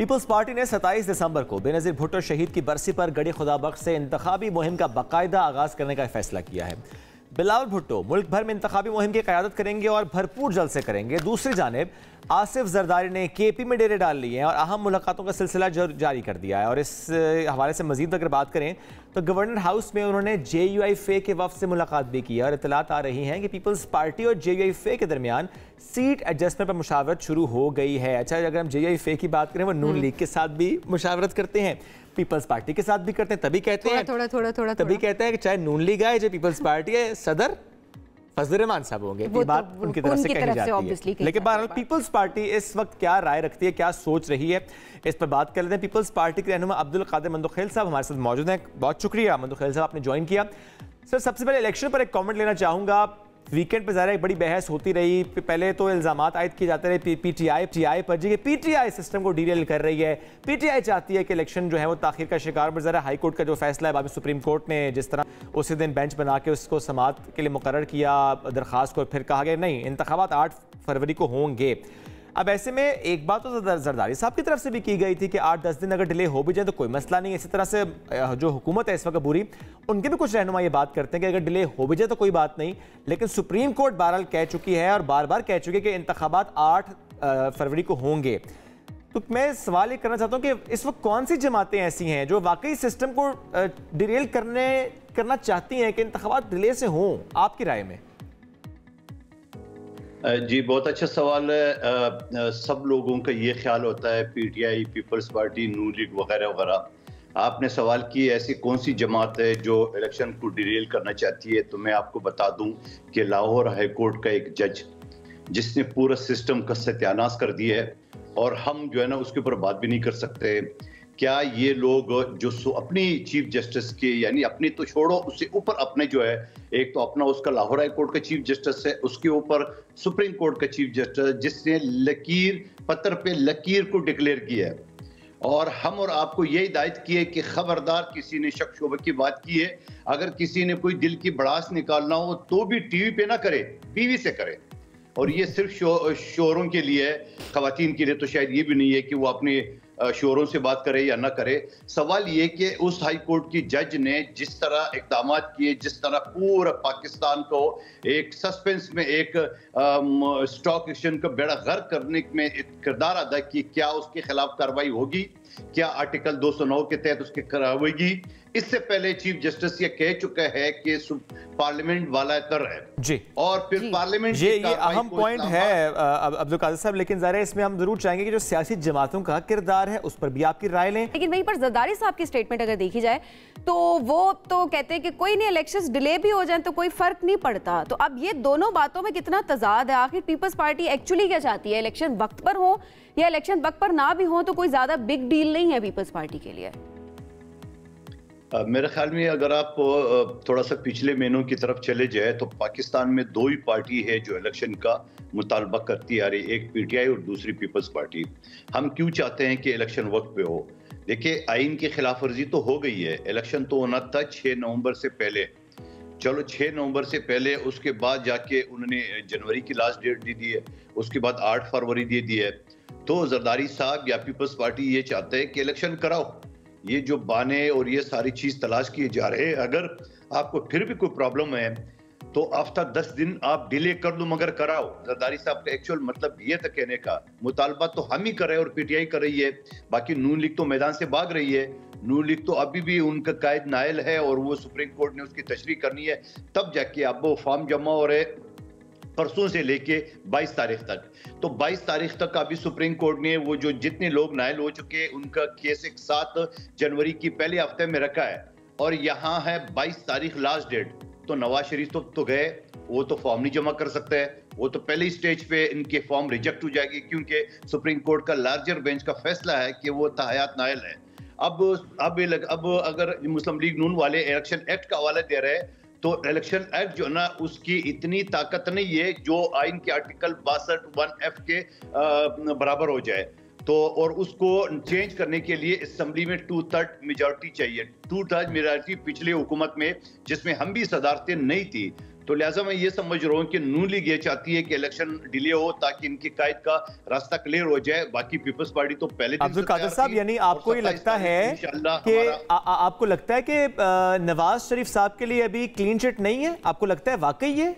Peoples party ने 27 दिसंबर को बेनज़ीर भुट्टो शहीद की बरसी पर गड़ी खुदाबख्श से इंतखाबी मुहिम का बाकायदा आगाज करने का फैसला किया है। बिलावल भुट्टो मुल्क भर में इंतखाबी मुहिम की क़यादत करेंगे और भरपूर जलसे करेंगे। दूसरी जानिब आसिफ जरदारी ने केपी में डेरे डाल लिए हैं और अहम मुलाकातों का सिलसिला जारी कर दिया है। और इस हवाले से मजीद अगर बात करें तो गवर्नर हाउस में उन्होंने JUIFA के वफ़द से मुलाकात भी की है और इतलात आ रही हैं कि पीपल्स पार्टी और JUIFA के दरमियान सीट एडजस्टमेंट पर मुशावरत शुरू हो गई है। अच्छा, अगर हम JUIFA की बात करें, वो नून लीग के साथ भी मुशावरत करते हैं, पीपल्स पार्टी के साथ भी करते हैं, तभी कहते हैं तभी कहते हैं कि चाहे नून लीग आए, चाहे पीपल्स पार्टी है, सदर फजल रहमान साहब होंगे। ये बात उनकी तरफ से कही जाती है। लेकिन बहरहाल पीपल्स पार्टी इस वक्त क्या राय रखती है, क्या सोच रही है, इस पर बात कर लेते हैं। पीपल्स पार्टी के रहनुमा अब्दुल कादिर मंदुखेल साहब हमारे साथ मौजूद हैं। बहुत शुक्रिया मंदुखेल साहब, आपने ज्वाइन किया। सर, सबसे पहले इलेक्शन पर एक कमेंट लेना चाहूँगा। वीकेंड पर ज़रा एक बड़ी बहस होती रही। पहले तो इल्ज़ामात आयद किए जाते रहे PTI पर जी, PTI सिस्टम को डीरेल कर रही है। PTI चाहती है कि इलेक्शन जो है वो ताख़ीर का शिकार। पर ज़रा हाई कोर्ट का जो फैसला है, बाद में सुप्रीम कोर्ट ने जिस तरह उसी दिन बेंच बना के उसको समाअत के लिए मुकर्रर किया दरख्वास्त को, फिर कहा गया नहीं, इंतखाबात 8 फरवरी को होंगे। अब ऐसे में एक बात तो जरदारी साहब की तरफ से भी की गई थी कि 8-10 दिन अगर डिले हो भी जाए तो कोई मसला नहीं। इसी तरह से जो हुकूमत है इस वक्त बुरी, उनके भी कुछ रहनुमा ये बात करते हैं कि अगर डिले हो भी जाए तो कोई बात नहीं। लेकिन सुप्रीम कोर्ट बहरहाल कह चुकी है और बार बार कह चुकी है कि इंतखाबात 8 फरवरी को होंगे। तो मैं सवाल ये करना चाहता हूँ कि इस वक्त कौन सी जमातें ऐसी हैं जो वाकई सिस्टम को डिरेल करना चाहती हैं कि इंतखाबात डिले से हों, आपकी राय में? जी, बहुत अच्छा सवाल है। सब लोगों का ये ख्याल होता है PTI, पीपल्स पार्टी, नून लीग वगैरह वगैरह। आपने सवाल की ऐसी कौन सी जमात है जो इलेक्शन को डिरेल करना चाहती है, तो मैं आपको बता दूं कि लाहौर हाई कोर्ट का एक जज जिसने पूरा सिस्टम का सत्यानाश कर दिया है, और हम जो है ना उसके ऊपर बात भी नहीं कर सकते। क्या ये लोग जो अपनी चीफ जस्टिस के, यानी अपनी तो छोड़ो, उससे ऊपर अपने जो है, एक तो अपना उसका लाहौर हाई कोर्ट का चीफ जस्टिस है, उसके ऊपर सुप्रीम कोर्ट का चीफ जस्टिस, जिसने लकीर पत्थर पे लकीर को डिक्लेयर किया है, और हम और आपको ये हिदायत की है कि खबरदार किसी ने शक शोबे की बात की है, अगर किसी ने कोई दिल की भड़ास निकालना हो तो भी टीवी पे ना करे, बीवी से करे। और ये सिर्फ शोहरों के लिए है, खवातीन के लिए तो शायद ये भी नहीं है कि वो अपने शोहरों से बात करे या ना करे। सवाल ये कि उस हाई कोर्ट की जज ने जिस तरह इक़दाम किए, जिस तरह पूरा पाकिस्तान को एक सस्पेंस में, एक स्टॉक एक्सचेंज का बेड़ा गर्क करने में किरदार अदा की, क्या उसके खिलाफ कार्रवाई होगी? क्या आर्टिकल 209 के तहत उसकी कार्रवाई होगी? इससे पहले चीफ जस्टिस ये कह चुका है कि पार्लियामेंट वाला कर है जी, और फिर पार्लियामेंट ये अहम पॉइंट है अब्दुल कादिर साहब। लेकिन जरा इसमें हम जरूर चाहेंगे कि जो सियासी जमातों का किरदार है उस पर भी आपकी राय लें। लेकिन वहीं पर जरदारी साहब की स्टेटमेंट अगर देखी जाए तो वो तो कहते हैं कि कोई नहीं, इलेक्शंस डिले भी हो जाए तो कोई फर्क नहीं पड़ता। तो अब ये दोनों बातों में कितना तजाद है? आखिर पीपल्स पार्टी एक्चुअली क्या चाहती है? इलेक्शन वक्त पर हो या इलेक्शन वक्त पर ना भी हो तो कोई ज्यादा बिग डील नहीं है पीपल्स पार्टी के लिए। मेरे ख्याल में अगर आप थोड़ा सा पिछले महीनों की तरफ चले जाए तो पाकिस्तान में 2 ही पार्टी है जो इलेक्शन का मुतालबा करती आ रही, एक PTI और दूसरी पीपल्स पार्टी। हम क्यों चाहते हैं कि इलेक्शन वक्त पे हो? देखिए, आइन की खिलाफ वर्जी तो हो गई है, इलेक्शन तो होना था 6 नवंबर से पहले। चलो 6 नवंबर से पहले, उसके बाद जाके उन्होंने जनवरी की लास्ट डेट दे दी है, उसके बाद 8 फरवरी दे दी है। तो जरदारी साहब या पीपल्स पार्टी ये चाहते हैं कि इलेक्शन कराओ। ये जो बहाने और ये सारी चीज तलाश किए जा रहे हैं, अगर आपको फिर भी कोई प्रॉब्लम है तो आफ्टर 10 दिन आप डिले कर दो मगर कराओ। जरदारी साहब का एक्चुअल मतलब ये था कहने का, मुतालबा तो हम ही कर रहे हैं और PTI कर रही है, बाकी नून लीग तो मैदान से भाग रही है। नून लीग तो अभी भी उनका कायद नायल है और वो सुप्रीम कोर्ट ने उसकी तशरीह करनी है, तब जाके अब वो फॉर्म जमा हो रहे परसों से लेके 22 तारीख तक। तो 22 तारीख तक अभी सुप्रीम कोर्ट ने वो जो जितने लोग नायल हो चुके उनका केस 7 जनवरी की पहले हफ्ते में रखा है, और यहाँ है 22 तारीख लास्ट डेट। तो नवाज शरीफ तो गए, वो तो फॉर्म नहीं जमा कर सकते हैं, वो तो पहले ही स्टेज पे इनके फॉर्म रिजेक्ट हो जाएगी, क्योंकि सुप्रीम कोर्ट का लार्जर बेंच का फैसला है कि वो ताहयात नायल है। अब अगर मुस्लिम लीग नून वाले इलेक्शन एक्ट का हवाला दे रहे हैं तो इलेक्शन एक्ट जो ना उसकी इतनी ताकत नहीं है जो आइन के आर्टिकल 62(1)(f) के बराबर हो जाए। तो और उसको चेंज करने के लिए असेंबली में 2/3 मेजॉरिटी चाहिए। 2/3 मेजॉरिटी पिछले हुकूमत में, जिसमें हम भी सदारतें नहीं थी, तो लिहाजा मैं ये समझ रहा हूँ कि नून लीग ये चाहती है कि इलेक्शन डिले हो ताकि इनकी कायद का रास्ता क्लियर हो जाए। बाकी पीपल्स पार्टी तो पहले अब्दुल कादिर साहब, यानी आपको ये लगता है कि आपको लगता है कि नवाज शरीफ साहब के लिए अभी क्लीन चिट नहीं है? आपको लगता है वाकई ये?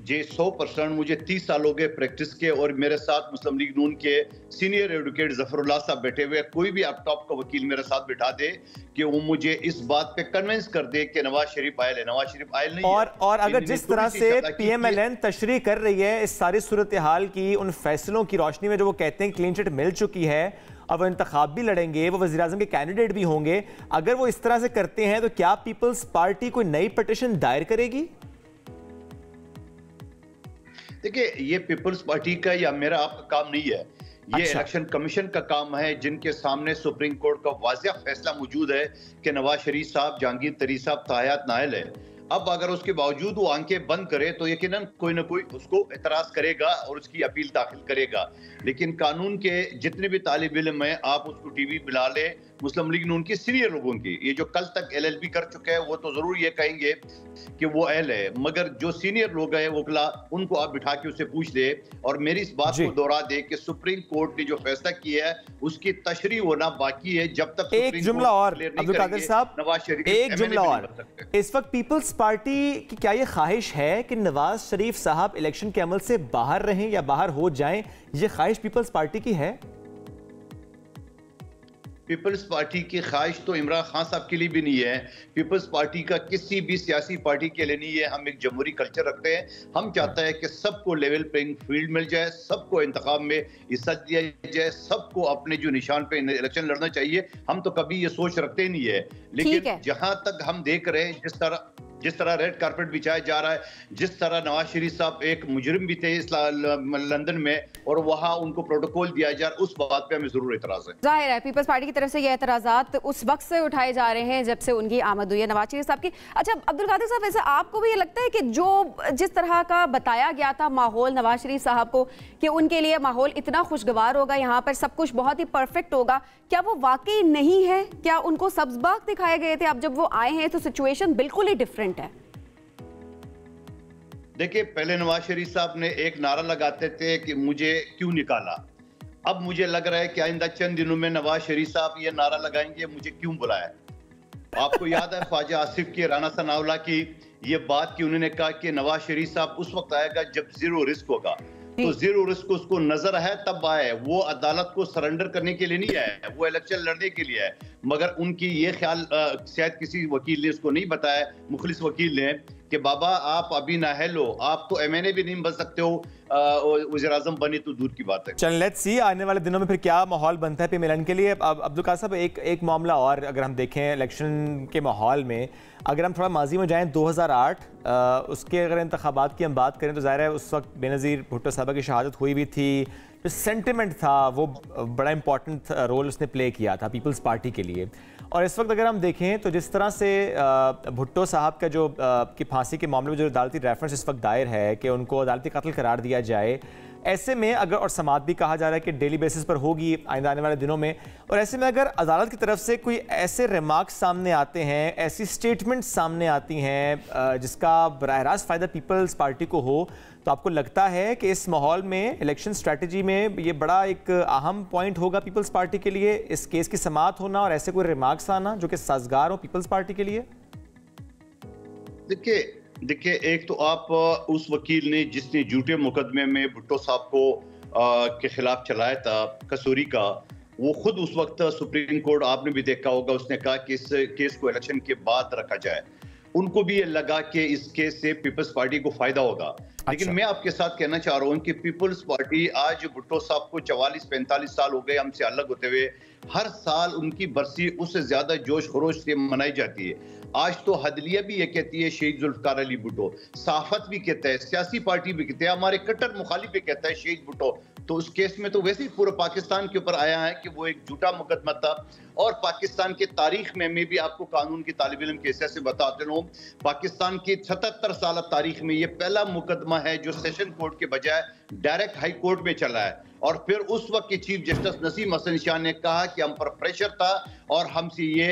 जी 100%। मुझे 30 साल हो गए प्रैक्टिस के, और मेरे साथ मुस्लिम लीग नून के सीनियर एडवोकेट जफरुल्लाह साहब बैठे हुए। कोई भी आप टॉप का वकील मेरे साथ बिठा दे कि वो मुझे इस बात पे कन्विंस कर दे कि नवाज शरीफ आयल है। नवाज शरीफ आयल नहीं है। और अगर जिस तरह से पीएमएलएन तशरीह कर रही है इस सारी सूरत हाल की, उन फैसलों की रोशनी में जो वो कहते हैं क्लीन चिट मिल चुकी है, अब वो इंतखाब भी लड़ेंगे, वो वज़ीर आज़म के कैंडिडेट भी होंगे, अगर वो इस तरह से करते हैं तो क्या पीपल्स पार्टी कोई नई पिटीशन दायर करेगी? देखिए, ये पीपल्स पार्टी का या मेरा आपका काम नहीं है, ये इलेक्शन कमीशन का काम है, जिनके सामने सुप्रीम कोर्ट का वाज़ेह फैसला मौजूद है कि नवाज शरीफ साहब, जहांगीर तरीन साहब ताहयात नायल है। अब अगर उसके बावजूद वो आंखें बंद करे तो यकीनन कोई ना कोई उसको एतराज करेगा और उसकी अपील दाखिल करेगा। लेकिन कानून के जितने भी तालिब इल्म हैं, आप उसको टीवी बुला ले, मुस्लिम लीग नून की सीनियर लोगों की, ये जो कल तक एलएलबी कर चुके हैं वो तो जरूर ये कहेंगे कि वो अहल है, मगर जो सीनियर लोग हैं वकला, उनको आप बिठा के उससे पूछ दे और मेरी इस बात को दोहरा दे कि सुप्रीम कोर्ट ने जो फैसला किया है उसकी तशरीह होना बाकी है। जब तक एक जुमला और अब्दुल कादिर साहब, नवाज शरीफ एक जुमला और, इस वक्त पीपल्स पार्टी की क्या ये ख्वाहिश है कि नवाज शरीफ साहब इलेक्शन के अमल से बाहर रहें या बाहर हो जाएं? ये ख्वाहिश पीपल्स पार्टी की है? पीपल्स पार्टी की ख्वाहिश तो इमरान खान साहब के लिए भी नहीं है, पीपल्स पार्टी का किसी भी सियासी पार्टी के लिए नहीं है। हम एक जमहूरी कल्चर रखते हैं, हम चाहते हैं कि सबको लेवल प्लेइंग फील्ड मिल जाए, सबको इंतखाब में हिस्सा दिया जाए, सबको अपने जो निशान पे इलेक्शन लड़ना चाहिए। हम तो कभी ये सोच रखते नहीं है, लेकिन जहां तक हम देख रहे हैं जिस तरह रेड कारपेट बिछाया जा रहा है, जिस तरह नवाज शरीफ साहब एक मुजरिम भी थे लंदन में और वहां उनको प्रोटोकॉल दिया जा रहा है, उस बात पे हमें जरूर एतराज है। जाहिर है पीपल्स पार्टी की तरफ से ये एतराजात उस वक्त से उठाए जा रहे हैं जब से उनकी आमद हुई है नवाज शरीफ साहब की। अच्छा अब्दुल कादिर साहब, वैसे आपको भी ये लगता है कि जो जिस तरह का बताया गया था माहौल नवाज शरीफ साहब को कि उनके लिए माहौल इतना खुशगवार होगा, यहाँ पर सब कुछ बहुत ही परफेक्ट होगा, क्या वो वाकई नहीं है? क्या उनको सब्ज बाग दिखाए गए थे? अब जब वो आए हैं तो सिचुएशन बिल्कुल ही डिफरेंट है। देखिए, पहले नवाज शरीफ साहब ने एक नारा लगाते थे कि मुझे क्यों निकाला। अब मुझे लग रहा है कि आइंदा चंद दिनों में नवाज शरीफ साहब ये नारा लगाएंगे, मुझे क्यों बुलाया। आपको याद है ख्वाजा आसिफ की, राना सनाउल्लाह की ये बात कि उन्होंने कहा कि नवाज शरीफ साहब उस वक्त आएगा जब जीरो रिस्क होगा, तो जीरो रिस्क उसको नजर है तब आए। वो अदालत को सरेंडर करने के लिए नहीं आया, वो इलेक्शन लड़ने के लिए है। मगर उनकी ये ख्याल शायद किसी वकील ने उसको नहीं बताया, मुखलिस वकील ने, कि बाबा आप अभी नाअहल हो, आप तो एमएनए भी नहीं बन सकते हो, वज़ीर आज़म बने तो दूर की बात है। चल लेट्स सी आने वाले दिनों में फिर क्या माहौल बनता है पीएमएलएन के लिए। अब अब्दुल कादिर साहब, एक मामला और अगर हम देखें इलेक्शन के माहौल में, अगर हम थोड़ा माजी में जाएं 2008 उसके अगर इंतखाबात की हम बात करें तो ज़ाहिर है उस वक्त बेनज़ीर भुट्टो साहब की शहादत हुई भी थी, जो सेंटिमेंट था वो बड़ा इंपॉर्टेंट रोल उसने प्ले किया था पीपल्स पार्टी के लिए। और इस वक्त अगर हम देखें तो जिस तरह से भुट्टो साहब का जो की फांसी के मामले में जो अदालती रेफरेंस इस वक्त दायर है कि उनको अदालती कत्ल करार दिया जाए, ऐसे में अगर, और समात भी कहा जा रहा है कि डेली बेसिस पर होगी आइंदा आने वाले दिनों में, और ऐसे में अगर अदालत की तरफ से कोई ऐसे रिमार्क्स सामने आते हैं, ऐसी स्टेटमेंट्स सामने आती हैं जिसका बराह रास्त फ़ायदा पीपल्स पार्टी को हो, तो आपको लगता है कि इस माहौल में इलेक्शन स्ट्रेटजी में ये बड़ा एक अहम पॉइंट होगा पीपल्स पार्टी के लिए, इस केस की समात होना और ऐसे कोई रिमार्क्स आना जो कि साजगार हो पीपल्स पार्टी के लिए? देखिए, एक तो आप उस वकील ने जिसने झूठे मुकदमे में भुट्टो साहब को के खिलाफ चलाया था कसूरी का, वो खुद उस वक्त सुप्रीम कोर्ट, आपने भी देखा होगा, उसने कहा कि इस केस को इलेक्शन के बाद रखा जाए। उनको भी ये लगा कि इस केस से पीपल्स पार्टी को फायदा होगा। लेकिन मैं आपके साथ कहना चाह रहा हूं कि पीपल्स पार्टी, आज भुट्टो साहब को 44-45 साल हो गए हमसे अलग होते हुए, हर साल उनकी बरसी उससे ज्यादा जोश खरोश से मनाई जाती है। आज तो हदलिया भी ये कहती है शहीद जुल्फकार अली भुट्टो, साफत भी कहता है, सियासी पार्टी भी कहते हैं, हमारे कट्टर मुखालिफ भी कहता है शहीद भुट्टो। तो उस केस में तो वैसे ही पूरे पाकिस्तान के ऊपर आया है कि वो एक झूठा मुकदमा था। और पाकिस्तान के तारीख में मैं भी आपको कानून की तालिब इल्म के हिस्से से बताते रहूं, पाकिस्तान की 77 साल तारीख में ये पहला मुकदमा है जो सेशन कोर्ट के बजाय डायरेक्ट हाई कोर्ट में चला है। और फिर उस वक्त के चीफ जस्टिस नसीम हसन शाह ने कहा कि हम पर प्रेशर था और हमसे ये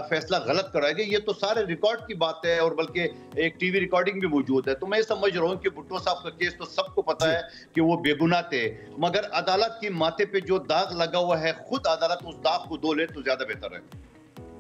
फैसला गलत कराया गया। ये तो सारे रिकॉर्ड की बात है और बल्कि एक टीवी रिकॉर्डिंग भी मौजूद है। तो मैं समझ रहा हूँ कि भुट्टो साहब का केस तो सबको पता है कि वो बेगुनाह थे, मगर अदालत की माथे पे जो दाग लगा हुआ है, खुद अदालत उस दाग को धो ले तो ज्यादा बेहतर है।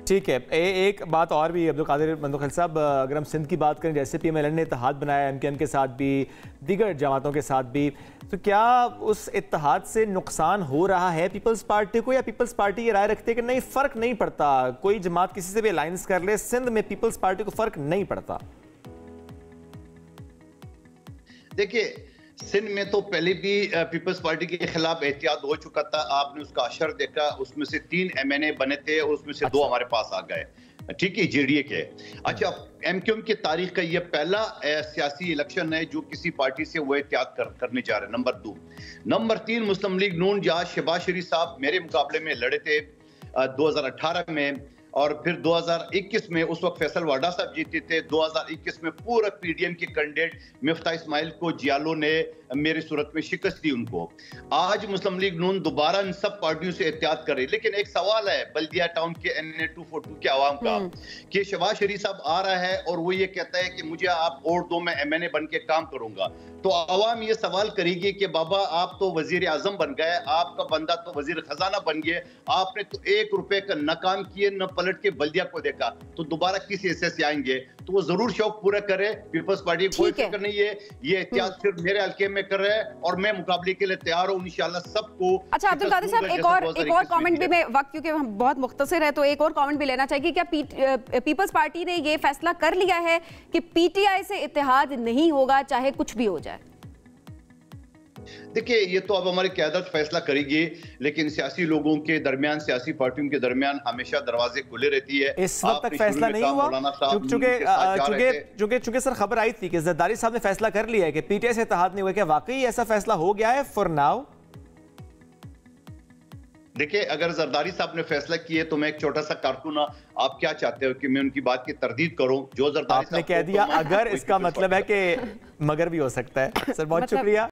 ठीक है। एक बात और भी अब्दुल कादिर मंदोखल साहब, अगर हम सिंध की बात करें, जैसे PMLN ने इत्तेहाद बनाया MKM के साथ भी, दीगर जमातों के साथ भी, तो क्या उस इत्तेहाद से नुकसान हो रहा है पीपल्स पार्टी को, या पीपल्स पार्टी ये राय रखती है कि नहीं, फर्क नहीं पड़ता, कोई जमात किसी से भी अलायंस कर ले, सिंध में पीपल्स पार्टी को फर्क नहीं पड़ता? देखिए, सिंध में तो पहले भी पीपल्स पार्टी के खिलाफ एहतियात हो चुका था। आपने उसका असर देखा, उसमें से 3 MNA बने थे और उसमें से 2 हमारे पास आ गए, ठीक है, JDA के। अच्छा, MKM की तारीख का ये पहला सियासी इलेक्शन है जो किसी पार्टी से वो एहतियात करने जा रहे हैं। नंबर 2। नंबर 3, मुस्लिम लीग नून, जहाँ शहबाज शरीफ साहब मेरे मुकाबले में लड़े थे 2018 में, और फिर 2021 में उस वक्त फैसल वाडा साहब जीते थे। 2021 में पूरा PDM के कैंडिडेट मिफ्ता इस्माइल को जियालो ने मेरी सूरत में शिकस्त दी उनको। आज मुस्लिम लीग नून दोबारा इन सब पार्टियों से एहतियात करे, लेकिन एक सवाल है बल्दिया टाउन के NA 242 के आवाम का कि शहबाज शरीफ साहब आ रहा है और वो ये कहता है कि मुझे आप वोट दो, मैं MNA बन के काम करूंगा। तो आवाम ये सवाल करेगी कि बाबा आप तो वजीर आजम बन गए, आपका बंदा तो वजीर खजाना बन गए, आपने तो 1 रुपए का न काम किए न पलट के बल्दिया को देखा, तो दोबारा किस हिस्से से आएंगे? तो वो जरूर शौक पूरा करे। पीपल्स पार्टी कोई फिक्र नहीं है, ये एहतियात सिर्फ मेरे हल्के में कर रहे हैं और मैं मुकाबले के लिए तैयार हूं इंशाल्लाह सबको। अच्छा अब्दुल कादिर साहब, एक और कमेंट भी, मैं वक्त क्योंकि हम बहुत मुख्तसर है तो एक और कमेंट भी लेना चाहिए। क्या पीपल्स पार्टी ने ये फैसला कर लिया है कि PTI से इत्तेहाद नहीं होगा चाहे कुछ भी हो जाए? देखिए, ये तो अब हमारी क़यादत फैसला करेगी, लेकिन सियासी लोगों के दरमियान, सियासी पार्टियों के दरमियान हमेशा दरवाजे खुले रहती है। इस वक्त तक फैसला नहीं हुआ, चूंकि सर खबर आई थी कि जरदारी साहब ने फैसला कर लिया है कि PTI से इत्तेहाद नहीं हुआ। क्या वाकई ऐसा फैसला हो गया है फॉर नाउ? देखिए, अगर जरदारी साहब ने फैसला किए तो मैं एक छोटा सा कारकुन, आप क्या चाहते हो कि मैं उनकी बात की तरदीद करूं? जो जरदारी आपने कह दिया, अगर इसका मतलब है कि मगर भी हो सकता है। सर बहुत शुक्रिया।